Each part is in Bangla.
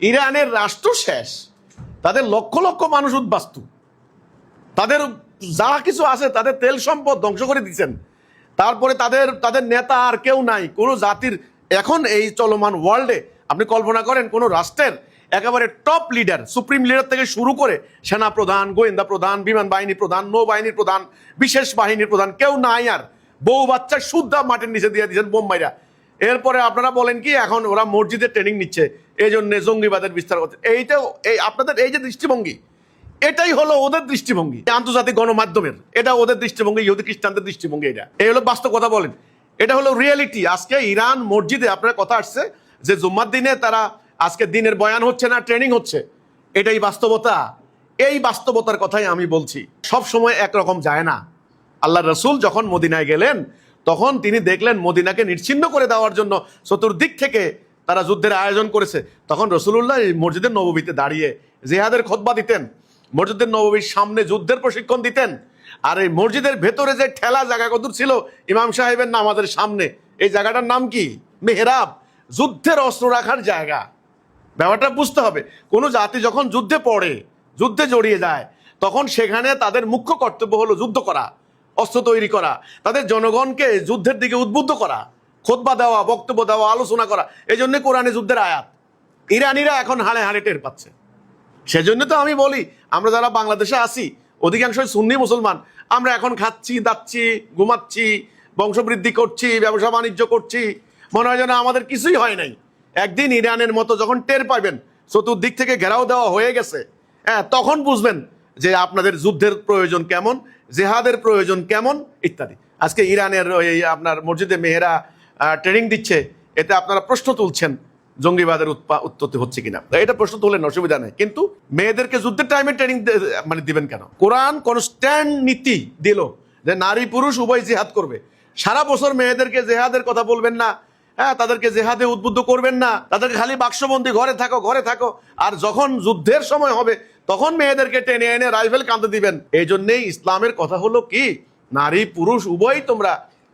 ইরানের রাষ্ট্র শেষ, তাদের লক্ষ লক্ষ মানুষ উদ্বাস্তু, তাদের যা কিছু আছে তাদের তেল সম্পদ ধ্বংস করে দিচ্ছেন। তারপরে তাদের নেতা আর কেউ নাই কোনো জাতির। এখন এই চলমান ওয়ার্ল্ডে আপনি কল্পনা করেন কোন রাষ্ট্রের একেবারে টপ লিডার, সুপ্রিম লিডার থেকে শুরু করে সেনা প্রধান, গোয়েন্দা প্রধান, বিমান বাহিনী প্রধান, নৌবাহিনীর প্রধান, বিশেষ বাহিনীর প্রধান কেউ নাই। আর বউ বাচ্চা শুদ্ধা মাটির নিচে দিয়ে দিয়েছেন বোম্বাইরা। এরপরে আপনারা বলেন কি এখন ওরা মসজিদে ট্রেনিং নিচ্ছে, এই জন্য জঙ্গিবাদের বিস্তার করছে। এইটাও এই আপনাদের এই যে দৃষ্টিভঙ্গি, এটাই হলো ওদের দৃষ্টিভঙ্গি আন্তর্জাতিক গণমাধ্যমের, এটা ওদের দৃষ্টিভঙ্গি, ইহুদি খ্রিস্টানদের দৃষ্টিভঙ্গি। এই হলো বাস্তব কথা। বলেন এটা হলো রিয়েলিটি। আজকে ইরান মসজিদে আপনার কথা আসছে যে জুম্মার দিনে তারা আজকে দিনের বয়ান হচ্ছে না, ট্রেনিং হচ্ছে, এটাই বাস্তবতা। এই বাস্তবতার কথাই আমি বলছি। সব সময় একরকম যায় না। আল্লাহ রসুল যখন মদিনায় গেলেন তখন তিনি দেখলেন মদিনাকে নিশ্চিহ্ন করে দেওয়ার জন্য চতুর্দিক থেকে তারা যুদ্ধের আয়োজন করেছে। তখন রসুলুল্লাহ মসজিদের নববীতে দাঁড়িয়ে জিহাদের খুতবা দিতেন, মসজিদের নববীর সামনে যুদ্ধের প্রশিক্ষণ দিতেন। আর এই মসজিদের ভেতরে যে ঠেলা জায়গা কদূর ছিল ইমাম সাহেবের নামাজের সামনে, এই জায়গাটার নাম কি? মেহরাব, যুদ্ধের অস্ত্র রাখার জায়গা। ব্যাপারটা বুঝতে হবে। কোনো জাতি যখন যুদ্ধে পড়ে, যুদ্ধে জড়িয়ে যায়, তখন সেখানে তাদের মুখ্য কর্তব্য হলো যুদ্ধ করা, অস্ত্র তৈরি করা, তাদের জনগণকে যুদ্ধের দিকে উদ্বুদ্ধ করা, খুতবা দেওয়া, বক্তব্য দেওয়া, আলোচনা করা। এই জন্য কোরআনে যুদ্ধের আয়াত। ইরানিরা এখন হাড়ে হাড়ে টের পাচ্ছে। সেজন্য তো আমি বলি, আমরা যারা বাংলাদেশে আছি অধিকাংশই সুন্নি মুসলমান, আমরা এখন খাচ্ছি, দাচ্ছি, ঘুমাচ্ছি, বংশবৃদ্ধি করছি, ব্যবসা বাণিজ্য করছি, মনে হয় যেন আমাদের কিছুই হয় নাই। একদিন ইরানের মতো যখন টের পাবেন চতুর্দিক থেকে ঘেরাও দেওয়া হয়ে গেছে, হ্যাঁ, তখন বুঝবেন যে আপনাদের যুদ্ধের প্রয়োজন কেমন, জেহাদের প্রয়োজন কেমন ইত্যাদি। আজকে ইরানের ওই আপনার মসজিদে মেয়েরা ট্রেনিং দিচ্ছে, এতে আপনারা প্রশ্ন তুলছেন জঙ্গিবাদের উৎপত্তি হচ্ছে কিনা। এটা প্রশ্ন তোলেন, অসুবিধা নেই, কিন্তু মেয়েদেরকে যুদ্ধের টাইমে ট্রেনিং মানে দিবেন কেন? কোরআন কোন স্ট্যান্ড নীতি দিল যে নারী পুরুষ উভয় জিহাদ করবে। সারা বছর মেয়েদেরকে জেহাদের কথা বলবেন না, হ্যাঁ, তাদেরকে জেহাদে উদ্বুদ্ধ করবেন না, তাদেরকে খালি বাক্সবন্দি ঘরে থাকো ঘরে থাকো। আর যখন যুদ্ধের সময় হবে তখন মেয়েদেরকে টেনে এনে রাইফেল কাঁধে দিবেন। এই জন্যেই ইসলামের কথা হলো কি, নারী পুরুষ উভয় তোমরা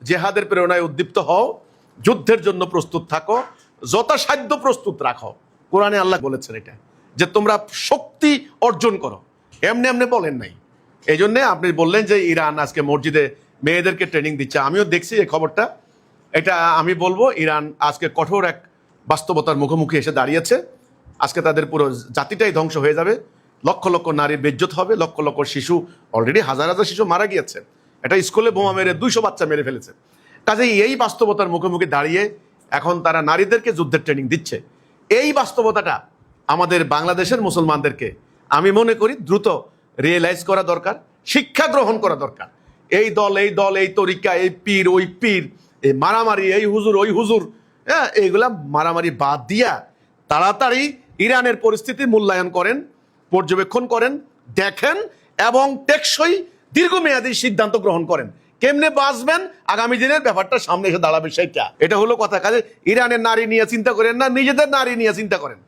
জেহাদের প্রেরণায় উদ্দীপ্ত হও, যুদ্ধের জন্য প্রস্তুত থাকো, যথাসাধ্য প্রস্তুত রাখো। কোরআনে আল্লাহ বলেছেন এটা, যে তোমরা শক্তি অর্জন করো, এমনি এমনি বলেন নাই। এই জন্যে আপনি বললেন যে ইরান আজকে মসজিদে মেয়েদেরকে ট্রেনিং দিচ্ছে। আমিও দেখছি এই খবরটা। এটা আমি বলবো ইরান আজকে কঠোর এক বাস্তবতার মুখোমুখি এসে দাঁড়িয়েছে। আজকে তাদের পুরো জাতিটাই ধ্বংস হয়ে যাবে, লক্ষ লক্ষ নারীর বেজ্জত হবে, লক্ষ লক্ষ শিশু, অলরেডি হাজার হাজার শিশু মারা গিয়েছে। এটা স্কুলে বোমা মেরে 200 বাচ্চা মেরে ফেলেছে। কাজেই এই বাস্তবতার মুখোমুখি দাঁড়িয়ে এখন তারা নারীদেরকে যুদ্ধের ট্রেনিং দিচ্ছে। এই বাস্তবতাটা আমাদের বাংলাদেশের মুসলমানদেরকে আমি মনে করি দ্রুত রিয়েলাইজ করা দরকার, শিক্ষা গ্রহণ করা দরকার। এই দল এই দল, এই তরিকা, এই পীর ওই পীর, এই মারামারি, এই হুজুর ওই হুজুর, হ্যাঁ, এইগুলা মারামারি বাদ দিয়া তাড়াতাড়ি ইরানের পরিস্থিতি মূল্যায়ন করেন, পর্যবেক্ষণ করেন, দেখেন এবং টেকসই দীর্ঘমেয়াদী সিদ্ধান্ত গ্রহণ করেন। কেমনে বাঁচবেন, আগামী দিনের ব্যাপারটা সামনে এসে দাঁড়াবে সেইটা। এটা হলো কথা। কাজে ইরানের নারী নিয়ে চিন্তা করেন না, নিজেদের নারী নিয়ে চিন্তা করেন।